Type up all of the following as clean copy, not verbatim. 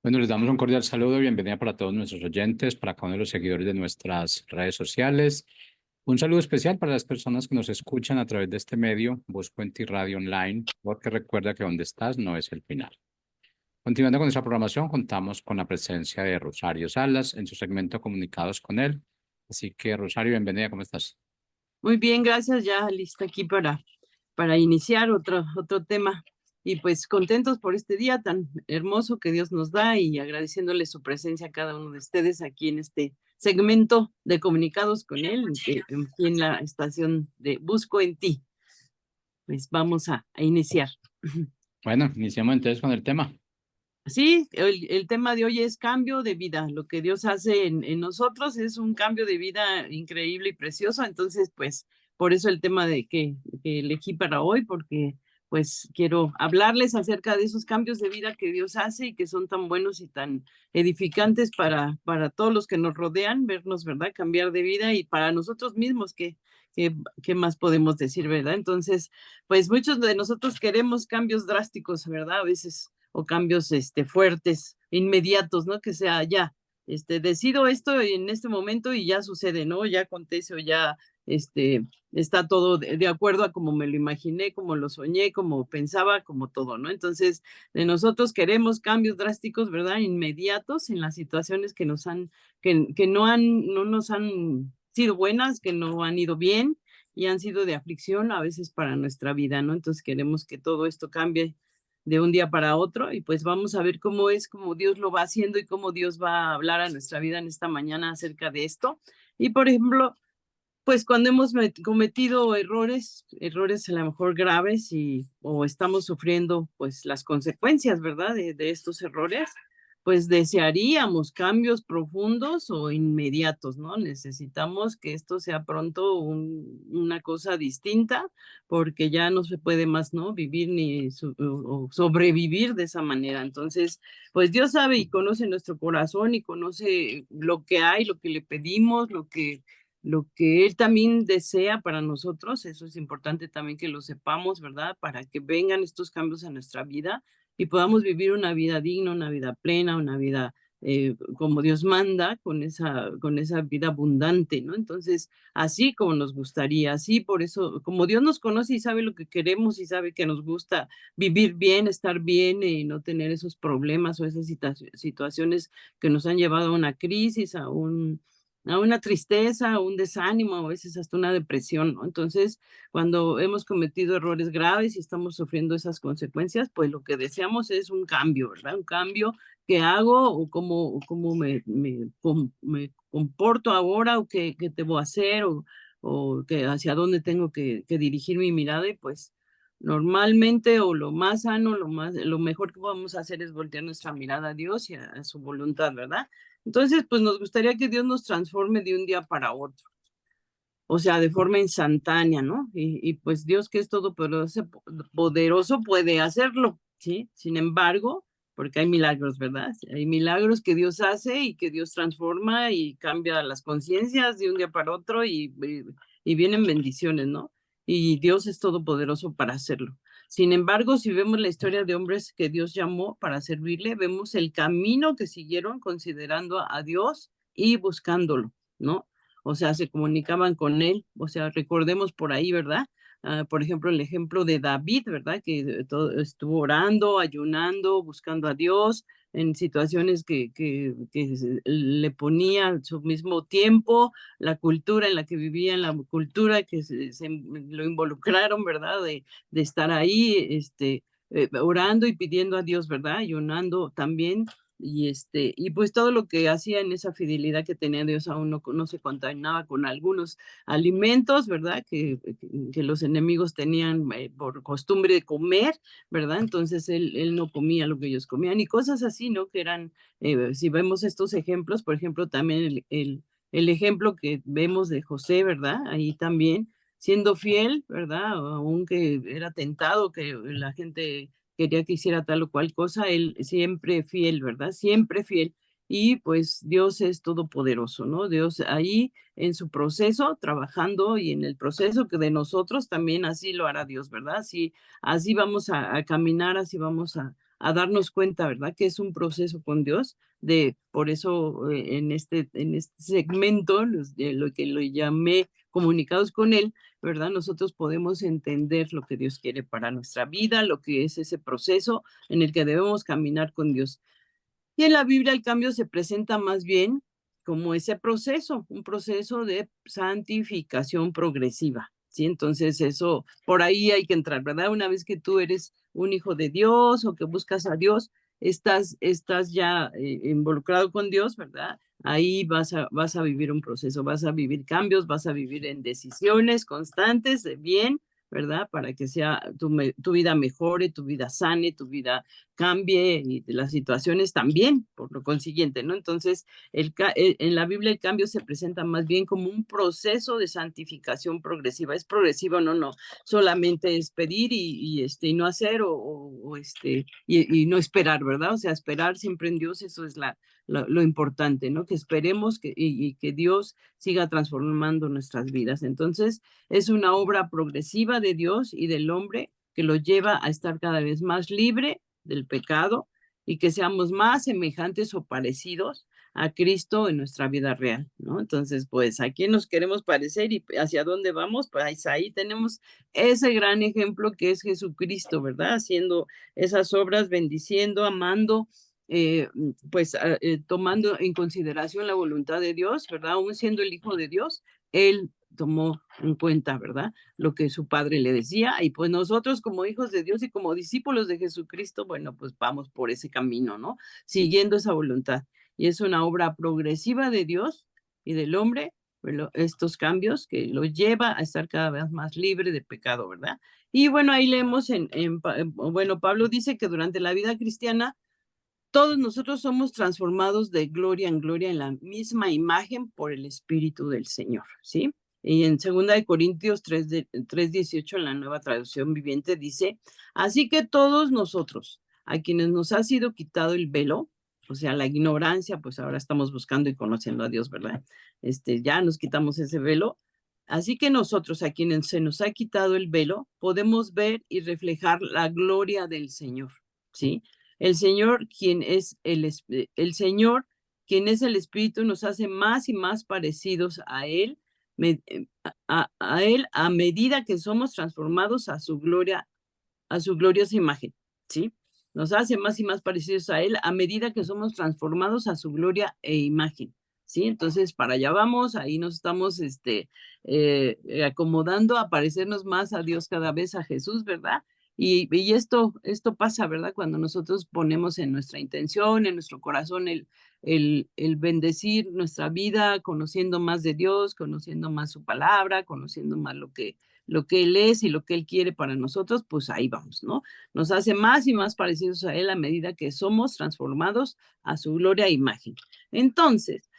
Bueno, les damos un cordial saludo y bienvenida para todos nuestros oyentes, para cada uno de los seguidores de nuestras redes sociales. Un saludo especial para las personas que nos escuchan a través de este medio, Busco en Ti Radio Online, porque recuerda que donde estás no es el final. Continuando con nuestra programación, contamos con la presencia de Rosario Salas en su segmento Comunicados con él. Así que, Rosario, bienvenida, ¿cómo estás? Muy bien, gracias. Ya lista aquí para iniciar otro tema. Y pues contentos por este día tan hermoso que Dios nos da y agradeciéndole su presencia a cada uno de ustedes aquí en este segmento de Comunicados con él, aquí en la estación de Busco en Ti. Pues vamos a iniciar. Bueno, iniciamos entonces con el tema. Sí, el tema de hoy es cambio de vida. Lo que Dios hace en nosotros es un cambio de vida increíble y precioso. Entonces, pues, por eso el tema que elegí para hoy, porque pues quiero hablarles acerca de esos cambios de vida que Dios hace y que son tan buenos y tan edificantes para todos los que nos rodean, vernos, ¿verdad? Cambiar de vida y para nosotros mismos, ¿qué más podemos decir, verdad? Entonces, pues muchos de nosotros queremos cambios drásticos, ¿verdad? A veces o cambios fuertes, inmediatos, ¿no? Que sea ya, decido esto en este momento y ya sucede, ¿no? Ya acontece o ya está todo de acuerdo a como me lo imaginé, como lo soñé, como pensaba, como todo, ¿no? Entonces, de nosotros queremos cambios drásticos, ¿verdad? Inmediatos en las situaciones que que no nos han sido buenas, que no han ido bien y han sido de aflicción a veces para nuestra vida, ¿no? Entonces queremos que todo esto cambie de un día para otro y pues vamos a ver cómo es, cómo Dios lo va haciendo y cómo Dios va a hablar a nuestra vida en esta mañana acerca de esto. Y por ejemplo, pues cuando hemos cometido errores a lo mejor graves o estamos sufriendo pues las consecuencias, ¿verdad? De estos errores, pues desearíamos cambios profundos o inmediatos, ¿no? Necesitamos que esto sea pronto una cosa distinta porque ya no se puede más, ¿no? Vivir o sobrevivir de esa manera. Entonces, pues Dios sabe y conoce nuestro corazón y conoce lo que hay, lo que le pedimos, lo que Él también desea para nosotros, eso es importante también que lo sepamos, ¿verdad? Para que vengan estos cambios a nuestra vida y podamos vivir una vida digna, una vida plena, una vida como Dios manda, con esa vida abundante, ¿no? Entonces, así como nos gustaría, así por eso, como Dios nos conoce y sabe lo que queremos y sabe que nos gusta vivir bien, estar bien y no tener esos problemas o esas situaciones que nos han llevado a una crisis, a una tristeza, a un desánimo, a veces hasta una depresión, ¿no? Entonces, cuando hemos cometido errores graves y estamos sufriendo esas consecuencias, pues lo que deseamos es un cambio, ¿verdad? Un cambio que hago o cómo me comporto ahora o qué debo hacer o que hacia dónde tengo que dirigir mi mirada y pues normalmente o lo más sano, lo mejor que podemos hacer es voltear nuestra mirada a Dios y a su voluntad, ¿verdad? Entonces, pues nos gustaría que Dios nos transforme de un día para otro, o sea, de forma instantánea, ¿no? Y pues Dios que es poderoso puede hacerlo, ¿sí? Sin embargo, porque hay milagros, ¿verdad? Hay milagros que Dios hace y que Dios transforma y cambia las conciencias de un día para otro y vienen bendiciones, ¿no? Y Dios es todopoderoso para hacerlo. Sin embargo, si vemos la historia de hombres que Dios llamó para servirle, vemos el camino que siguieron considerando a Dios y buscándolo, ¿no? O sea, se comunicaban con él, o sea, recordemos por ahí, ¿verdad? Por ejemplo, el ejemplo de David, ¿verdad? Que estuvo orando, ayunando, buscando a Dios en situaciones que le ponía su mismo tiempo, la cultura en la que vivía, en la cultura que lo involucraron, ¿verdad? De estar ahí, orando y pidiendo a Dios, ¿verdad? Ayunando también y pues todo lo que hacía en esa fidelidad que tenía Dios aún no se contaminaba con algunos alimentos, ¿verdad? Que los enemigos tenían por costumbre de comer, ¿verdad? Entonces él no comía lo que ellos comían y cosas así, ¿no? Que eran, si vemos estos ejemplos, por ejemplo, también el ejemplo que vemos de José, ¿verdad? Ahí también siendo fiel, ¿verdad? Aunque era tentado, que la gente quería que hiciera tal o cual cosa, él siempre fiel, ¿verdad? Siempre fiel. Y pues Dios es todopoderoso, ¿no? Dios ahí en su proceso, trabajando y en el proceso que de nosotros también así lo hará Dios, ¿verdad? Así vamos a caminar, así vamos a darnos cuenta, ¿verdad? Que es un proceso con Dios. Por eso en este segmento, lo que lo llamé comunicados con Él, ¿verdad? Nosotros podemos entender lo que Dios quiere para nuestra vida, lo que es ese proceso en el que debemos caminar con Dios. Y en la Biblia el cambio se presenta más bien como ese proceso, un proceso de santificación progresiva, ¿sí? Entonces eso, por ahí hay que entrar, ¿verdad? Una vez que tú eres un hijo de Dios o que buscas a Dios, estás ya involucrado con Dios, ¿verdad? Ahí vas a vivir un proceso, vas a vivir cambios, vas a vivir en decisiones constantes de bien, ¿verdad? Para que sea tu vida mejore, tu vida sane, tu vida cambie y las situaciones también, por lo consiguiente, ¿no? Entonces, en la Biblia el cambio se presenta más bien como un proceso de santificación progresiva. ¿Es progresivo? No, no, solamente es pedir y no hacer y no esperar, ¿verdad? O sea, esperar siempre en Dios, eso es lo importante, ¿no? Que esperemos y que Dios siga transformando nuestras vidas. Entonces, es una obra progresiva de Dios y del hombre que lo lleva a estar cada vez más libre del pecado y que seamos más semejantes o parecidos a Cristo en nuestra vida real, ¿no? Entonces, pues, ¿a quién nos queremos parecer y hacia dónde vamos? Pues ahí tenemos ese gran ejemplo que es Jesucristo, ¿verdad? Haciendo esas obras, bendiciendo, amando, tomando en consideración la voluntad de Dios, ¿verdad? Aún siendo el Hijo de Dios, Él tomó en cuenta, ¿verdad? Lo que su padre le decía, y pues nosotros como hijos de Dios y como discípulos de Jesucristo, bueno, pues vamos por ese camino, ¿no? Siguiendo esa voluntad. Y es una obra progresiva de Dios y del hombre, estos cambios que lo lleva a estar cada vez más libre de pecado, ¿verdad? Y bueno, ahí leemos bueno, Pablo dice que durante la vida cristiana, todos nosotros somos transformados de gloria en gloria en la misma imagen por el Espíritu del Señor, ¿sí? Y en 2 Corintios 3:18, en la Nueva Traducción Viviente, dice, así que todos nosotros, a quienes nos ha sido quitado el velo, o sea, la ignorancia, pues ahora estamos buscando y conociendo a Dios, ¿verdad? Ya nos quitamos ese velo. Así que nosotros, a quienes se nos ha quitado el velo, podemos ver y reflejar la gloria del Señor, ¿sí? El Señor, el Señor, quien es el Espíritu, nos hace más y más parecidos a Él, a Él a medida que somos transformados a su gloriosa imagen, ¿sí? Nos hace más y más parecidos a Él a medida que somos transformados a su gloria e imagen, ¿sí? Entonces, para allá vamos, ahí nos estamos acomodando a parecernos más a Dios cada vez, a Jesús, ¿verdad? Y esto pasa, ¿verdad? Cuando nosotros ponemos en nuestra intención, en nuestro corazón, el bendecir nuestra vida, conociendo más de Dios, conociendo más su palabra, conociendo más lo que Él es y lo que Él quiere para nosotros, pues ahí vamos, ¿no? Nos hace más y más parecidos a Él a medida que somos transformados a su gloria e imagen. Entonces,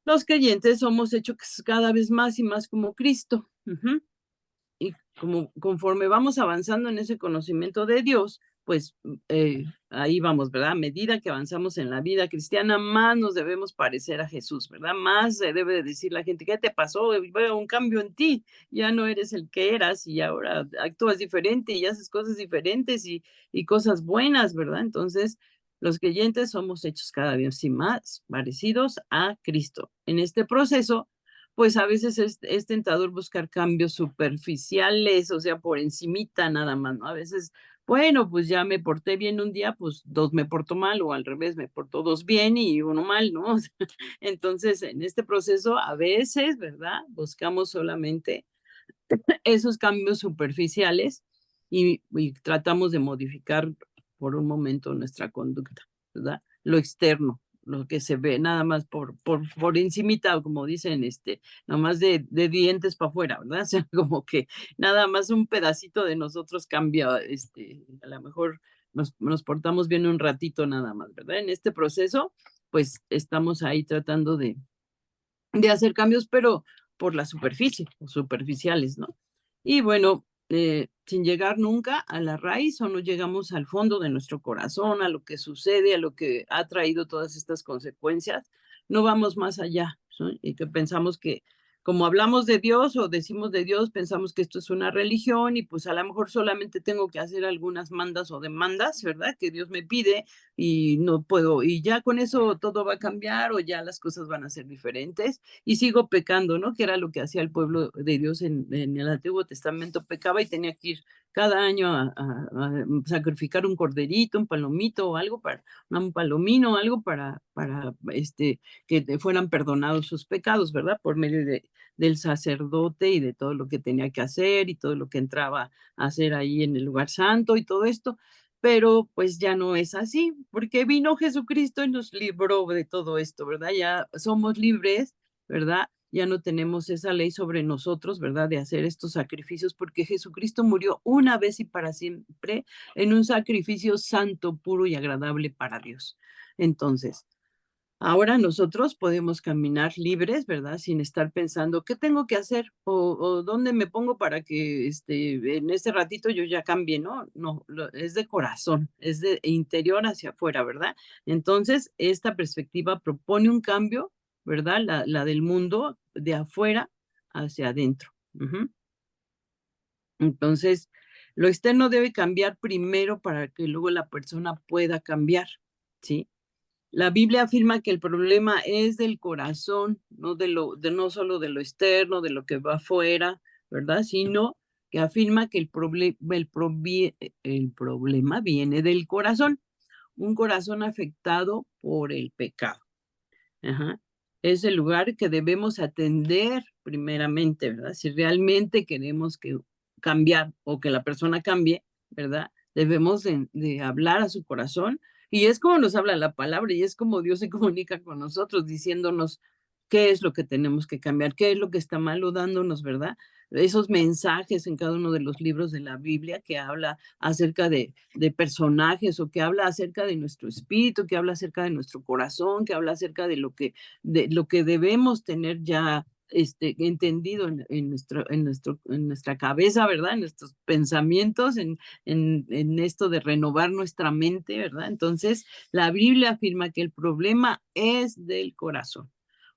los creyentes somos hechos cada vez más y más como Cristo. Y conforme vamos avanzando en ese conocimiento de Dios, pues ahí vamos, ¿verdad? A medida que avanzamos en la vida cristiana, más nos debemos parecer a Jesús, ¿verdad? Más se debe de decir la gente, ¿qué te pasó? Veo un cambio en ti, ya no eres el que eras y ahora actúas diferente y haces cosas diferentes y cosas buenas, ¿verdad? Entonces, los creyentes somos hechos cada vez más parecidos a Cristo. En este proceso, pues a veces es tentador buscar cambios superficiales, o sea, por encimita nada más, ¿no? A veces, bueno, pues ya me porté bien un día, pues 2 me porto mal, o al revés, me porto 2 bien y 1 mal, ¿no? O sea, entonces, en este proceso, a veces, ¿verdad? Buscamos solamente esos cambios superficiales y tratamos de modificar por un momento nuestra conducta, ¿verdad? Lo externo, lo que se ve, nada más por encimita, como dicen, nada más de dientes para afuera, ¿verdad? O sea, como que nada más un pedacito de nosotros cambia, a lo mejor nos portamos bien un ratito nada más, ¿verdad? En este proceso, pues estamos ahí tratando de hacer cambios, pero por la superficie, o superficiales, ¿no? Y bueno, sin llegar nunca a la raíz o no llegamos al fondo de nuestro corazón, a lo que sucede, a lo que ha traído todas estas consecuencias, no vamos más allá, ¿no? Y que pensamos que como hablamos de Dios o decimos de Dios, pensamos que esto es una religión y pues a lo mejor solamente tengo que hacer algunas mandas o demandas, ¿verdad? Que Dios me pide y no puedo, y ya con eso todo va a cambiar o ya las cosas van a ser diferentes y sigo pecando, ¿no? Que era lo que hacía el pueblo de Dios en el Antiguo Testamento, pecaba y tenía que ir cada año a sacrificar un corderito, un palomito o algo para, un palomino, algo para que fueran perdonados sus pecados, ¿verdad? Por medio del sacerdote y de todo lo que tenía que hacer y todo lo que entraba a hacer ahí en el lugar santo y todo esto. Pero pues ya no es así, porque vino Jesucristo y nos libró de todo esto, ¿verdad? Ya somos libres, ¿verdad? Ya no tenemos esa ley sobre nosotros, ¿verdad? De hacer estos sacrificios, porque Jesucristo murió una vez y para siempre en un sacrificio santo, puro y agradable para Dios. Entonces, ahora nosotros podemos caminar libres, ¿verdad? Sin estar pensando, ¿qué tengo que hacer? O dónde me pongo para que en este ratito yo ya cambie, ¿no? No, es de corazón, es de interior hacia afuera, ¿verdad? Entonces, esta perspectiva propone un cambio, ¿verdad? La del mundo de afuera hacia adentro. Ujú. Entonces, lo externo debe cambiar primero para que luego la persona pueda cambiar, ¿sí? La Biblia afirma que el problema es del corazón, no solo de lo externo, de lo que va afuera, ¿verdad? Sino que afirma que el problema viene del corazón, un corazón afectado por el pecado. Ajá. Es el lugar que debemos atender primeramente, ¿verdad? Si realmente queremos cambiar o que la persona cambie, ¿verdad? Debemos de hablar a su corazón y es como nos habla la palabra y es como Dios se comunica con nosotros diciéndonos qué es lo que tenemos que cambiar, qué es lo que está mal o dándonos, ¿verdad? Esos mensajes en cada uno de los libros de la Biblia que habla acerca de personajes o que habla acerca de nuestro espíritu, que habla acerca de nuestro corazón, que habla acerca de lo que debemos tener ya entendido en nuestra cabeza, ¿verdad? En nuestros pensamientos, en esto de renovar nuestra mente, ¿verdad? Entonces, la Biblia afirma que el problema es del corazón.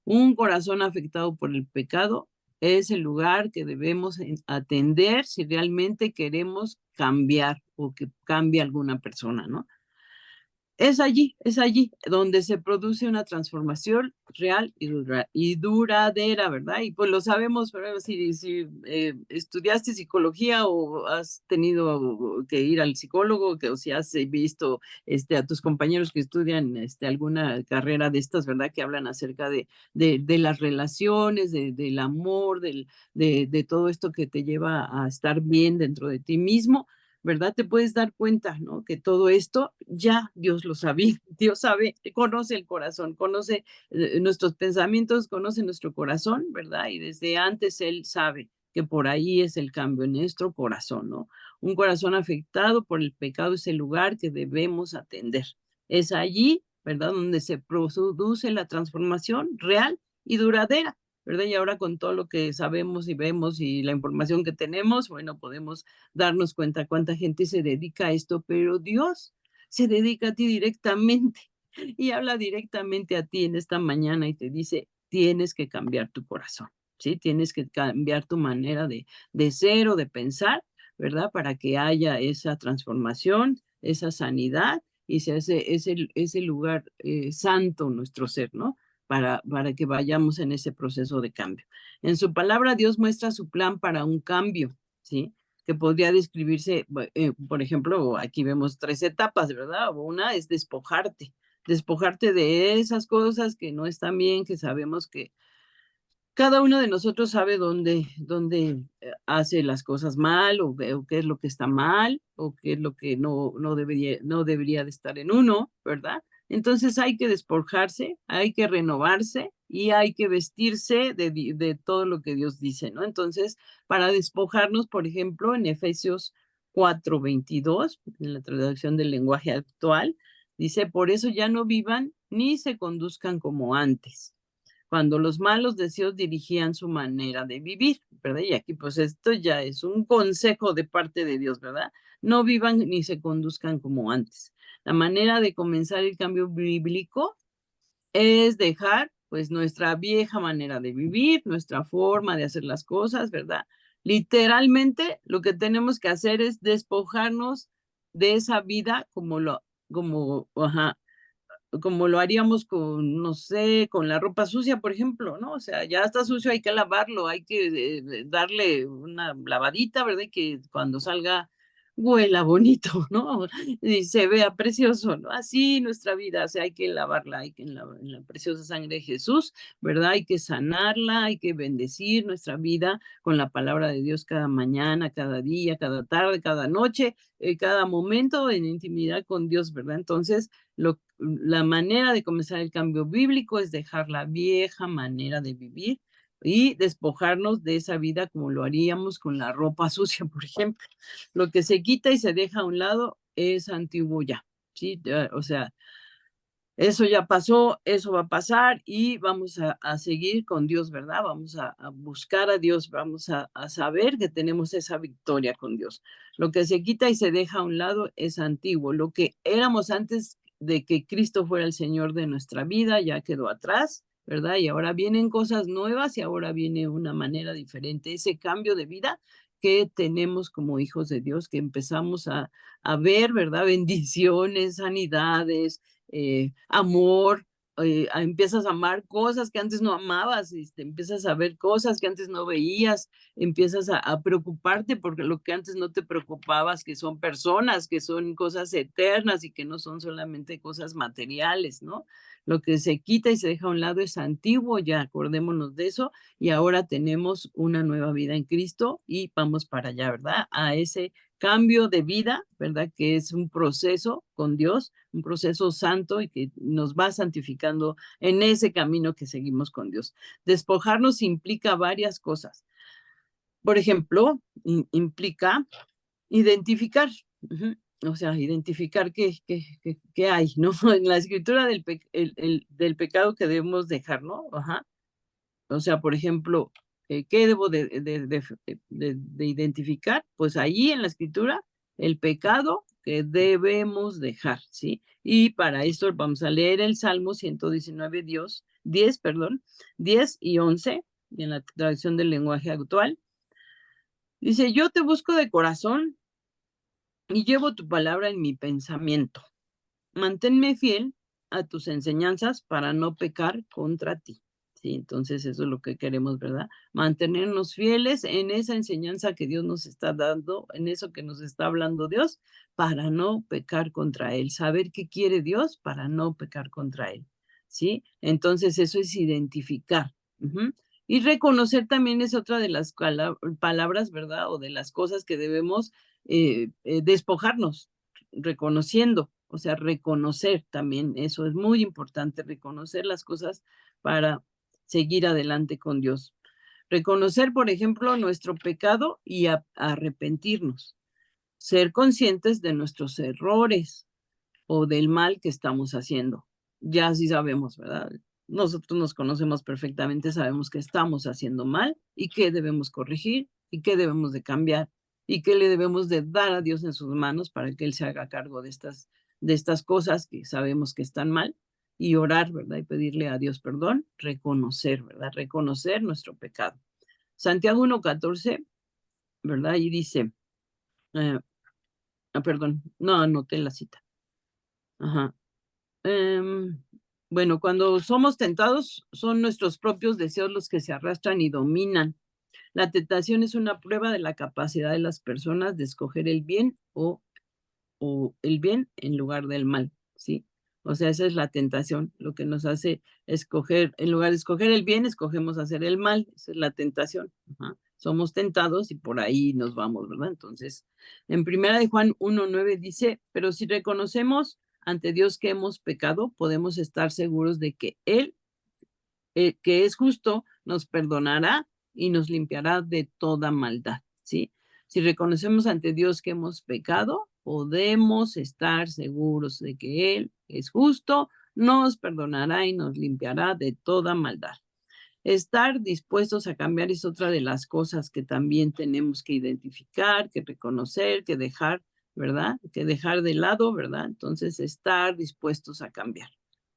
Un corazón afectado por el pecado es el lugar que debemos atender si realmente queremos cambiar o que cambie alguna persona, ¿no? Es allí donde se produce una transformación real y duradera, ¿verdad? Y pues lo sabemos, ¿verdad? Si estudiaste psicología o has tenido que ir al psicólogo, o si has visto a tus compañeros que estudian alguna carrera de estas, ¿verdad? Que hablan acerca de las relaciones, del amor, de todo esto que te lleva a estar bien dentro de ti mismo, ¿verdad? Te puedes dar cuenta, ¿no? Que todo esto ya Dios lo sabía. Dios sabe, conoce el corazón, conoce nuestros pensamientos, conoce nuestro corazón, ¿verdad? Y desde antes Él sabe que por ahí es el cambio en nuestro corazón, ¿no? Un corazón afectado por el pecado es el lugar que debemos atender. Es allí, ¿verdad? Donde se produce la transformación real y duradera, ¿verdad? Y ahora con todo lo que sabemos y vemos y la información que tenemos, bueno, podemos darnos cuenta cuánta gente se dedica a esto, pero Dios se dedica a ti directamente y habla directamente a ti en esta mañana y te dice, tienes que cambiar tu corazón, ¿sí? Tienes que cambiar tu manera de ser o de pensar, ¿verdad? Para que haya esa transformación, esa sanidad y se hace ese lugar santo nuestro ser, ¿no? Para que vayamos en ese proceso de cambio. En su palabra, Dios muestra su plan para un cambio, ¿sí? Que podría describirse, por ejemplo, aquí vemos 3 etapas, ¿verdad? Una es despojarte de esas cosas que no están bien, que sabemos que cada uno de nosotros sabe dónde hace las cosas mal o qué es lo que está mal o qué es lo que no debería de estar en uno, ¿verdad? Entonces hay que despojarse, hay que renovarse y hay que vestirse de todo lo que Dios dice, ¿no? Entonces, para despojarnos, por ejemplo, en Efesios 4:22, en la traducción del lenguaje actual, dice, por eso ya no vivan ni se conduzcan como antes cuando los malos deseos dirigían su manera de vivir, ¿verdad? Y aquí pues esto ya es un consejo de parte de Dios, ¿verdad? No vivan ni se conduzcan como antes. La manera de comenzar el cambio bíblico es dejar pues nuestra vieja manera de vivir, nuestra forma de hacer las cosas, ¿verdad? Literalmente lo que tenemos que hacer es despojarnos de esa vida como lo haríamos con, no sé, con la ropa sucia, por ejemplo, ¿no? O sea, ya está sucio, hay que lavarlo, hay que darle una lavadita, ¿verdad? Y que cuando salga huela bonito, ¿no? Y se vea precioso, ¿no? Así nuestra vida, o sea, hay que lavarla, hay que en la preciosa sangre de Jesús, ¿verdad? Hay que sanarla, hay que bendecir nuestra vida con la palabra de Dios cada mañana, cada día, cada tarde, cada noche, cada momento en intimidad con Dios, ¿verdad? Entonces, la manera de comenzar el cambio bíblico es dejar la vieja manera de vivir y despojarnos de esa vida como lo haríamos con la ropa sucia, por ejemplo. Lo que se quita y se deja a un lado es antiguo ya, ¿sí? O sea, eso ya pasó, eso va a pasar y vamos a seguir con Dios, ¿verdad? Vamos a buscar a Dios, vamos a saber que tenemos esa victoria con Dios. Lo que se quita y se deja a un lado es antiguo. Lo que éramos antes de que Cristo fuera el Señor de nuestra vida ya quedó atrás, ¿verdad? Y ahora vienen cosas nuevas y ahora viene una manera diferente. Ese cambio de vida que tenemos como hijos de Dios, que empezamos a ver, ¿verdad? Bendiciones, sanidades, amor, empiezas a amar cosas que antes no amabas, empiezas a ver cosas que antes no veías, empiezas a preocuparte porque lo que antes no te preocupabas, que son personas, que son cosas eternas y que no son solamente cosas materiales, ¿no? Lo que se quita y se deja a un lado es antiguo, ya acordémonos de eso, y ahora tenemos una nueva vida en Cristo y vamos para allá, ¿verdad? A ese cambio de vida, ¿verdad? Que es un proceso con Dios, un proceso santo y que nos va santificando en ese camino que seguimos con Dios. Despojarnos implica varias cosas. Por ejemplo, implica identificar, o sea, identificar qué hay, ¿no? En la escritura del pecado que debemos dejar, ¿no? Ajá. O sea, por ejemplo, ¿qué debo de identificar? Pues ahí en la escritura, el pecado que debemos dejar, ¿sí? Y para esto vamos a leer el Salmo 119, 10, perdón, 10 y 11, en la traducción del lenguaje actual. Dice, yo te busco de corazón y llevo tu palabra en mi pensamiento. Manténme fiel a tus enseñanzas para no pecar contra ti. Sí, entonces eso es lo que queremos, ¿verdad? Mantenernos fieles en esa enseñanza que Dios nos está dando, en eso que nos está hablando Dios, para no pecar contra Él. Saber qué quiere Dios para no pecar contra Él. ¿Sí? Entonces eso es identificar. Y reconocer también es otra de las palabras, ¿verdad? O de las cosas que debemos despojarnos, reconociendo. O sea, reconocer también, eso es muy importante, reconocer las cosas para seguir adelante con Dios. Reconocer, por ejemplo, nuestro pecado y arrepentirnos. Ser conscientes de nuestros errores o del mal que estamos haciendo. Ya sí sabemos, ¿verdad? Nosotros nos conocemos perfectamente, sabemos que estamos haciendo mal y qué debemos corregir y qué debemos de cambiar y qué le debemos de dar a Dios en sus manos para que Él se haga cargo de estas cosas que sabemos que están mal y orar, ¿verdad? Y pedirle a Dios perdón, reconocer, ¿verdad? Reconocer nuestro pecado. Santiago 1:14, ¿verdad? Y dice, perdón, no anoté la cita. Ajá. Bueno, cuando somos tentados, son nuestros propios deseos los que se arrastran y dominan. La tentación es una prueba de la capacidad de las personas de escoger el bien o el bien en lugar del mal, ¿sí? O sea, esa es la tentación, lo que nos hace escoger, en lugar de escoger el bien, escogemos hacer el mal, esa es la tentación. Ajá. Somos tentados y por ahí nos vamos, ¿verdad? Entonces, en primera de Juan 1:9 dice, pero si reconocemos ante Dios que hemos pecado, podemos estar seguros de que Él, que es justo, nos perdonará y nos limpiará de toda maldad, ¿sí? Si reconocemos ante Dios que hemos pecado, podemos estar seguros de que Él es justo, nos perdonará y nos limpiará de toda maldad. Estar dispuestos a cambiar es otra de las cosas que también tenemos que identificar, que reconocer, que dejar, ¿verdad? Que dejar de lado, ¿verdad? Entonces, estar dispuestos a cambiar,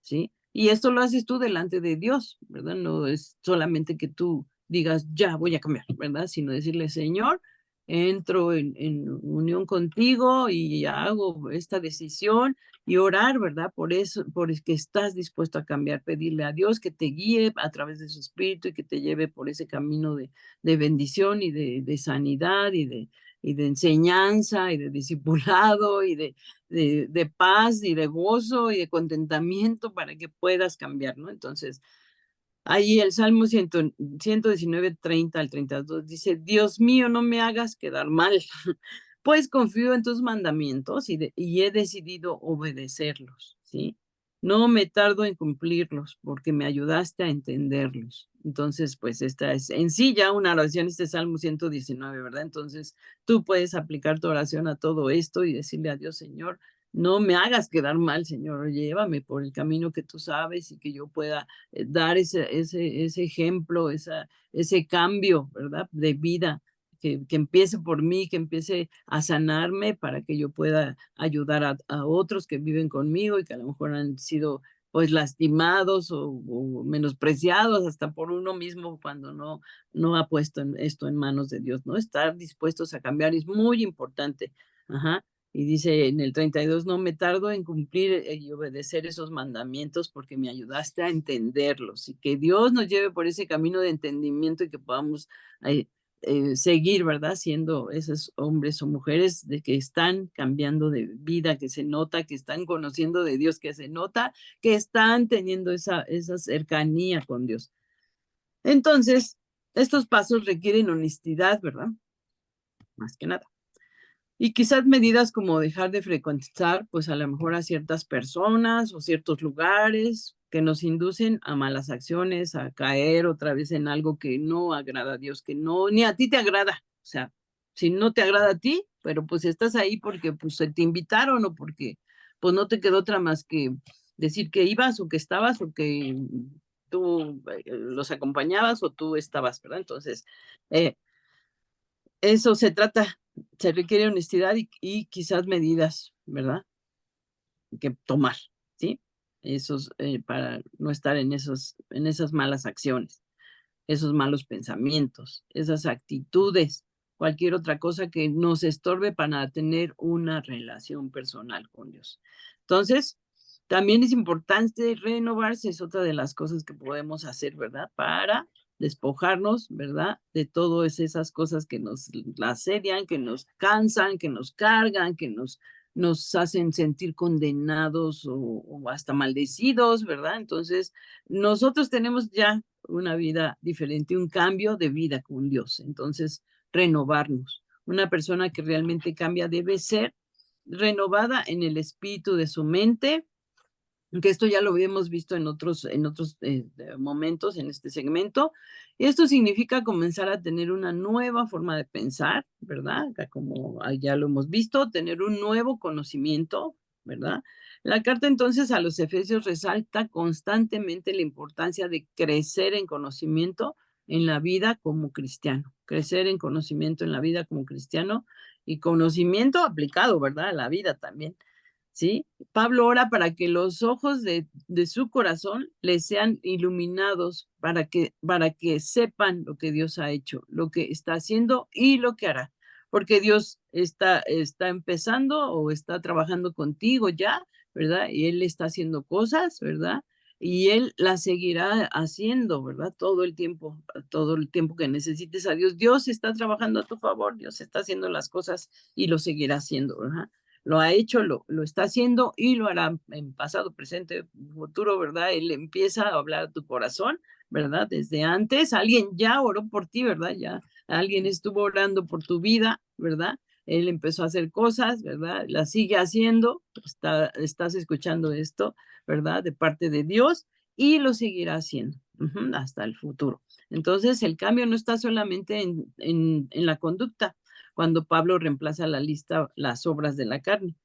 ¿sí? Y esto lo haces tú delante de Dios, ¿verdad? No es solamente que tú digas, ya voy a cambiar, ¿verdad? Sino decirle, Señor, entro en unión contigo y hago esta decisión y orar, ¿verdad? Por eso, por es que estás dispuesto a cambiar, pedirle a Dios que te guíe a través de su espíritu y que te lleve por ese camino de bendición y de sanidad y de enseñanza y de discipulado y de paz y de gozo y de contentamiento para que puedas cambiar, ¿no? Entonces, ahí el Salmo 119, 30 al 32 dice, Dios mío, no me hagas quedar mal, pues confío en tus mandamientos y he decidido obedecerlos, ¿sí? No me tardo en cumplirlos porque me ayudaste a entenderlos. Entonces, pues esta es en sí ya una oración, este Salmo 119, ¿verdad? Entonces, tú puedes aplicar tu oración a todo esto y decirle a Dios, Señor, no me hagas quedar mal, Señor, llévame por el camino que tú sabes y que yo pueda dar ese ejemplo, ese cambio, ¿verdad? De vida, que empiece por mí, que empiece a sanarme para que yo pueda ayudar a otros que viven conmigo y que a lo mejor han sido pues lastimados o menospreciados hasta por uno mismo cuando no ha puesto esto en manos de Dios, ¿no? Estar dispuestos a cambiar es muy importante. Ajá. Y dice en el 32, no me tardo en cumplir y obedecer esos mandamientos porque me ayudaste a entenderlos y que Dios nos lleve por ese camino de entendimiento y que podamos seguir, ¿verdad? Siendo esos hombres o mujeres de que están cambiando de vida, que se nota, que están conociendo de Dios, que se nota, que están teniendo esa cercanía con Dios. Entonces, estos pasos requieren honestidad, ¿verdad? Más que nada. Y quizás medidas como dejar de frecuentar, pues a lo mejor a ciertas personas o ciertos lugares que nos inducen a malas acciones, a caer otra vez en algo que no agrada a Dios, que no, ni a ti te agrada. O sea, si no te agrada a ti, pero pues estás ahí porque pues se te invitaron o porque pues no te quedó otra más que decir que ibas o que estabas o que tú los acompañabas o tú estabas, ¿verdad? Entonces, eh, eso se trata, se requiere honestidad y quizás medidas, ¿verdad? Que tomar, ¿sí? Esos, para no estar en esas malas acciones, esos malos pensamientos, esas actitudes, cualquier otra cosa que nos estorbe para tener una relación personal con Dios. Entonces, también es importante renovarse, es otra de las cosas que podemos hacer, ¿verdad? Para despojarnos, ¿verdad? De todas esas cosas que nos asedian, que nos cansan, que nos cargan, que nos hacen sentir condenados o hasta maldecidos, ¿verdad? Entonces, nosotros tenemos ya una vida diferente, un cambio de vida con Dios. Entonces, renovarnos. Una persona que realmente cambia debe ser renovada en el espíritu de su mente, que esto ya lo habíamos visto en otros momentos en este segmento. Esto significa comenzar a tener una nueva forma de pensar, ¿verdad? Como ya lo hemos visto, tener un nuevo conocimiento, ¿verdad? La carta entonces a los Efesios resalta constantemente la importancia de crecer en conocimiento en la vida como cristiano, crecer en conocimiento en la vida como cristiano y conocimiento aplicado, ¿verdad? A la vida también. ¿Sí? Pablo ora para que los ojos de su corazón les sean iluminados para que sepan lo que Dios ha hecho, lo que está haciendo y lo que hará. Porque Dios está empezando o está trabajando contigo ya, ¿verdad? Y Él está haciendo cosas, ¿verdad? Y Él las seguirá haciendo, ¿verdad? Todo el tiempo que necesites a Dios. Dios está trabajando a tu favor, Dios está haciendo las cosas y lo seguirá haciendo, ¿verdad? Lo ha hecho, lo está haciendo y lo hará en pasado, presente, futuro, ¿verdad? Él empieza a hablar a tu corazón, ¿verdad? Desde antes, alguien ya oró por ti, ¿verdad? Ya alguien estuvo orando por tu vida, ¿verdad? Él empezó a hacer cosas, ¿verdad? Las sigue haciendo, estás escuchando esto, ¿verdad? De parte de Dios y lo seguirá haciendo hasta el futuro. Entonces, el cambio no está solamente en la conducta, cuando Pablo reemplaza la lista, las obras de la carne.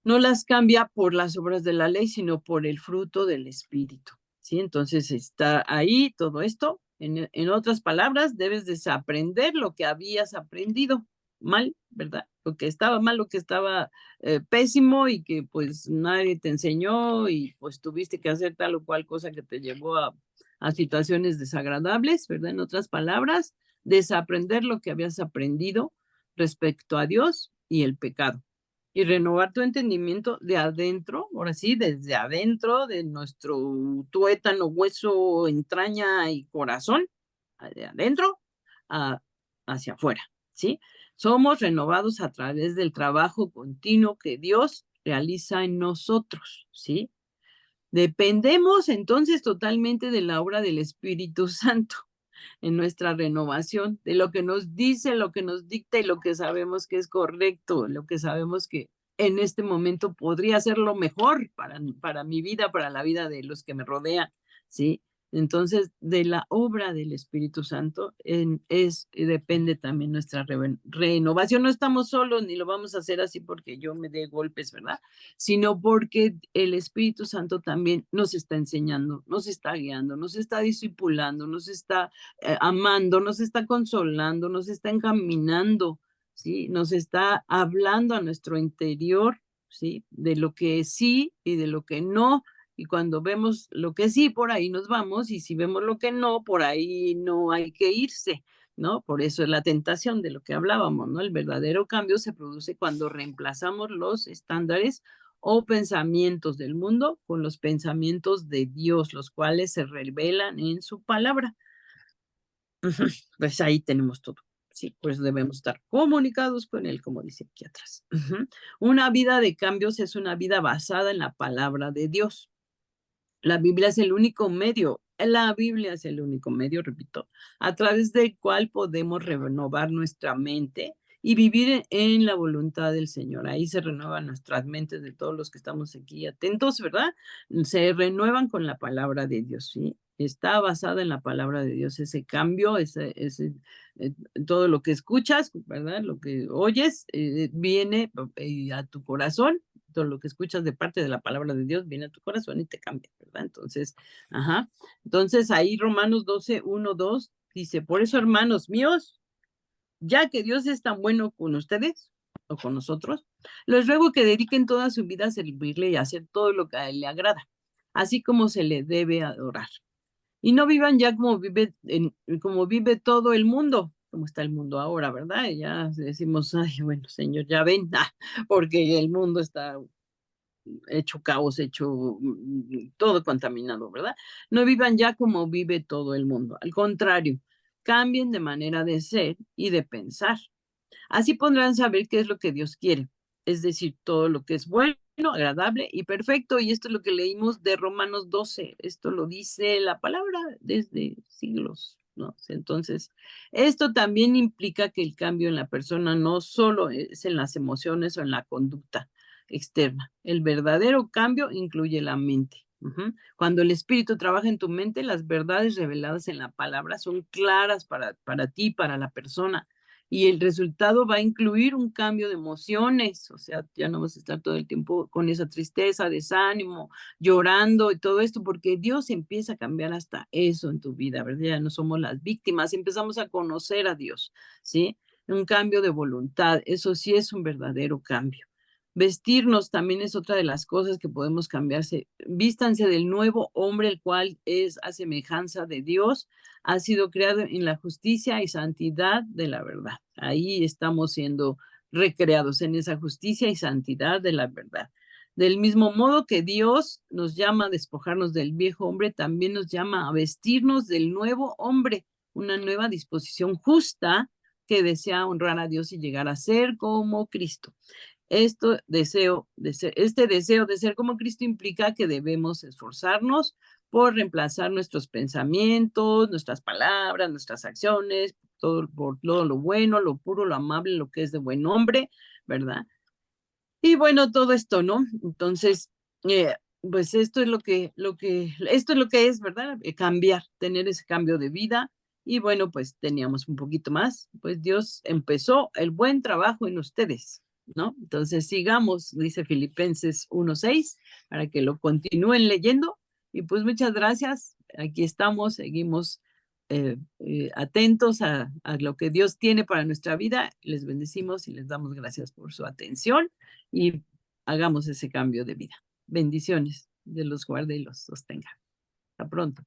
No las cambia por las obras de la ley, sino por el fruto del Espíritu. ¿Sí? Entonces está ahí todo esto. En otras palabras, debes desaprender lo que habías aprendido mal, ¿verdad? lo que estaba mal, lo que estaba pésimo y que pues nadie te enseñó y pues tuviste que hacer tal o cual cosa que te llevó a situaciones desagradables, ¿verdad? En otras palabras, desaprender lo que habías aprendido respecto a Dios y el pecado. Y renovar tu entendimiento de adentro, ahora sí, desde adentro de nuestro tuétano, hueso, entraña y corazón, de adentro hacia afuera, ¿sí? Somos renovados a través del trabajo continuo que Dios realiza en nosotros, ¿sí? Dependemos entonces totalmente de la obra del Espíritu Santo en nuestra renovación, de lo que nos dice, lo que nos dicta y lo que sabemos que es correcto, lo que sabemos que en este momento podría ser lo mejor para mi vida, para la vida de los que me rodean, ¿sí? Entonces, de la obra del Espíritu Santo depende también nuestra renovación. No estamos solos ni lo vamos a hacer así porque yo me dé golpes, ¿verdad? Sino porque el Espíritu Santo también nos está enseñando, nos está guiando, nos está discipulando, nos está amando, nos está consolando, nos está encaminando, ¿sí? Nos está hablando a nuestro interior, ¿sí? De lo que sí y de lo que no. Y cuando vemos lo que sí, por ahí nos vamos, y si vemos lo que no, por ahí no hay que irse, ¿no? Por eso es la tentación de lo que hablábamos, ¿no? El verdadero cambio se produce cuando reemplazamos los estándares o pensamientos del mundo con los pensamientos de Dios, los cuales se revelan en su palabra. Pues ahí tenemos todo. Sí, pues debemos estar comunicados con Él, como dice aquí atrás. Una vida de cambios es una vida basada en la palabra de Dios. La Biblia es el único medio, repito, a través del cual podemos renovar nuestra mente y vivir en la voluntad del Señor. Ahí se renuevan nuestras mentes de todos los que estamos aquí atentos, ¿verdad? Se renuevan con la palabra de Dios, ¿sí? Está basada en la palabra de Dios ese cambio, todo lo que escuchas, ¿verdad? Lo que oyes viene a tu corazón, todo lo que escuchas de parte de la palabra de Dios viene a tu corazón y te cambia, ¿verdad? Entonces, ajá. Entonces ahí Romanos 12, 1, 2 dice, por eso, hermanos míos, ya que Dios es tan bueno con ustedes o con nosotros, les ruego que dediquen toda su vida a servirle y a hacer todo lo que a él le agrada, así como se le debe adorar. Y no vivan ya como vive todo el mundo, como está el mundo ahora, ¿verdad? Y ya decimos, ay, bueno, Señor, ya ven, porque el mundo está hecho caos, hecho todo contaminado, ¿verdad? No vivan ya como vive todo el mundo. Al contrario, cambien de manera de ser y de pensar. Así podrán saber qué es lo que Dios quiere, es decir, todo lo que es bueno, agradable y perfecto. Y esto es lo que leímos de Romanos 12. Esto lo dice la palabra desde siglos, ¿no? Entonces, esto también implica que el cambio en la persona no solo es en las emociones o en la conducta externa. El verdadero cambio incluye la mente. Cuando el espíritu trabaja en tu mente, las verdades reveladas en la palabra son claras para ti, para la persona, y el resultado va a incluir un cambio de emociones, o sea, ya no vas a estar todo el tiempo con esa tristeza, desánimo, llorando y todo esto, porque Dios empieza a cambiar hasta eso en tu vida, ¿verdad? Ya no somos las víctimas, empezamos a conocer a Dios, ¿sí? Un cambio de voluntad, eso sí es un verdadero cambio. Vestirnos también es otra de las cosas que podemos cambiarse. Vístanse del nuevo hombre, el cual es a semejanza de Dios, ha sido creado en la justicia y santidad de la verdad. Ahí estamos siendo recreados en esa justicia y santidad de la verdad. Del mismo modo que Dios nos llama a despojarnos del viejo hombre, también nos llama a vestirnos del nuevo hombre, una nueva disposición justa que desea honrar a Dios y llegar a ser como Cristo. Este deseo de ser como Cristo implica que debemos esforzarnos por reemplazar nuestros pensamientos, nuestras palabras, nuestras acciones, por todo lo bueno, lo puro, lo amable, lo que es de buen nombre, ¿verdad? Y bueno, todo esto, ¿no? Entonces, pues esto es esto es lo que es, ¿verdad? Cambiar, tener ese cambio de vida. Y bueno, pues teníamos un poquito más, pues Dios empezó el buen trabajo en ustedes, ¿no? Entonces sigamos, dice Filipenses 1:6, para que lo continúen leyendo. Y pues muchas gracias. Aquí estamos, seguimos atentos a lo que Dios tiene para nuestra vida. Les bendecimos y les damos gracias por su atención y hagamos ese cambio de vida. Bendiciones. Dios los guarde y los sostenga. Hasta pronto.